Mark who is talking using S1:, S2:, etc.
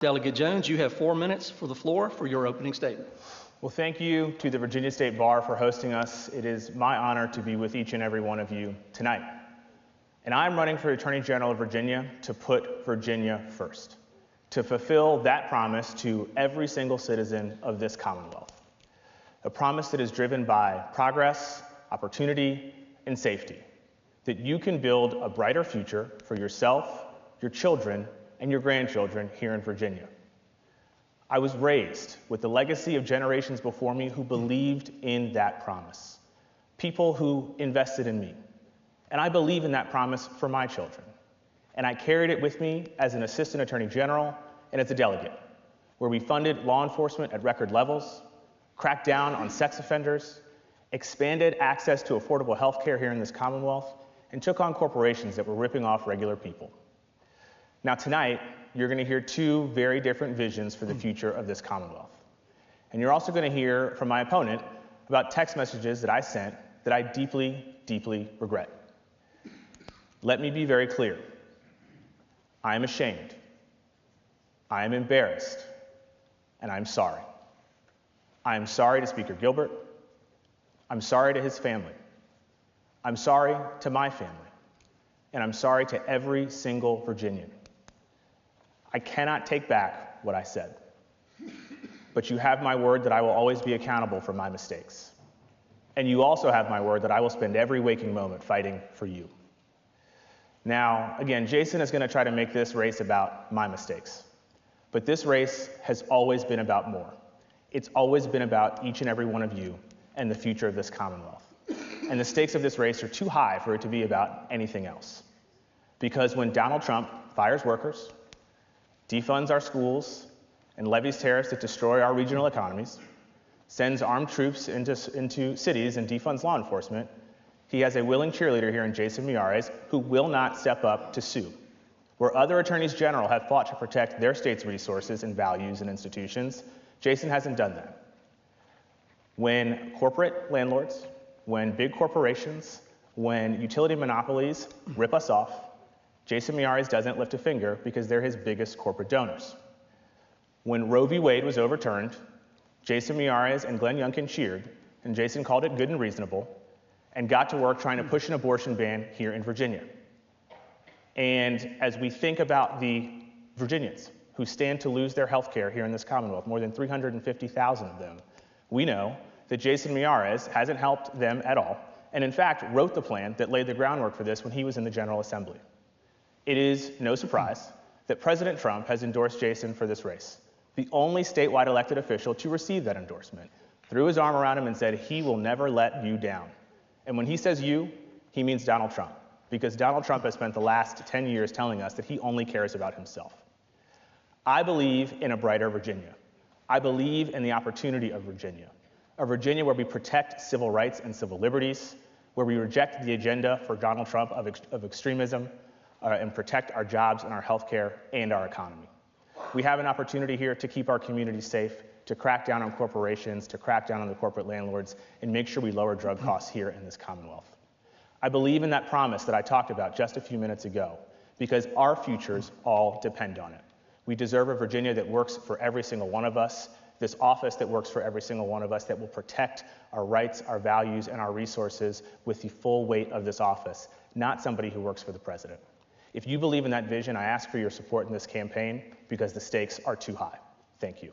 S1: Delegate Jones, you have 4 minutes for the floor for your opening statement.
S2: Well, thank you to the Virginia State Bar for hosting us. It is my honor to be with each and every one of you tonight. And I'm running for Attorney General of Virginia to put Virginia first, to fulfill that promise to every single citizen of this Commonwealth. A promise that is driven by progress, opportunity, and safety, that you can build a brighter future for yourself, your children, and your grandchildren here in Virginia. I was raised with the legacy of generations before me who believed in that promise, people who invested in me. And I believe in that promise for my children. And I carried it with me as an Assistant Attorney General and as a delegate, where we funded law enforcement at record levels, cracked down on sex offenders, expanded access to affordable health care here in this Commonwealth, and took on corporations that were ripping off regular people. Now tonight, you're going to hear two very different visions for the future of this Commonwealth. And you're also going to hear from my opponent about text messages that I sent that I deeply, deeply regret. Let me be very clear. I am ashamed. I am embarrassed. And I'm sorry. I am sorry to Speaker Gilbert. I'm sorry to his family. I'm sorry to my family. And I'm sorry to every single Virginian. I cannot take back what I said, but you have my word that I will always be accountable for my mistakes. And you also have my word that I will spend every waking moment fighting for you. Now, again, Jason is going to try to make this race about my mistakes, but this race has always been about more. It's always been about each and every one of you and the future of this Commonwealth. And the stakes of this race are too high for it to be about anything else. Because when Donald Trump fires workers, defunds our schools, and levies tariffs that destroy our regional economies, sends armed troops into cities and defunds law enforcement, he has a willing cheerleader here in Jason Miyares who will not step up to sue. Where other attorneys general have fought to protect their state's resources and values and institutions, Jason hasn't done that. When corporate landlords, when big corporations, when utility monopolies rip us off, Jason Miyares doesn't lift a finger because they're his biggest corporate donors. When Roe v. Wade was overturned, Jason Miyares and Glenn Youngkin cheered, and Jason called it good and reasonable, and got to work trying to push an abortion ban here in Virginia. And as we think about the Virginians who stand to lose their health care here in this Commonwealth, more than 350,000 of them, we know that Jason Miyares hasn't helped them at all, and in fact wrote the plan that laid the groundwork for this when he was in the General Assembly. It is no surprise that President Trump has endorsed Jason for this race, the only statewide elected official to receive that endorsement, threw his arm around him and said he will never let you down. And when he says you, he means Donald Trump, because Donald Trump has spent the last 10 years telling us that he only cares about himself. I believe in a brighter Virginia. I believe in the opportunity of Virginia, a Virginia where we protect civil rights and civil liberties, where we reject the agenda for Donald Trump of extremism, and protect our jobs and our healthcare and our economy. We have an opportunity here to keep our communities safe, to crack down on corporations, to crack down on the corporate landlords, and make sure we lower drug costs here in this Commonwealth. I believe in that promise that I talked about just a few minutes ago, because our futures all depend on it. We deserve a Virginia that works for every single one of us, this office that works for every single one of us, that will protect our rights, our values, and our resources with the full weight of this office, not somebody who works for the president. If you believe in that vision, I ask for your support in this campaign because the stakes are too high. Thank you.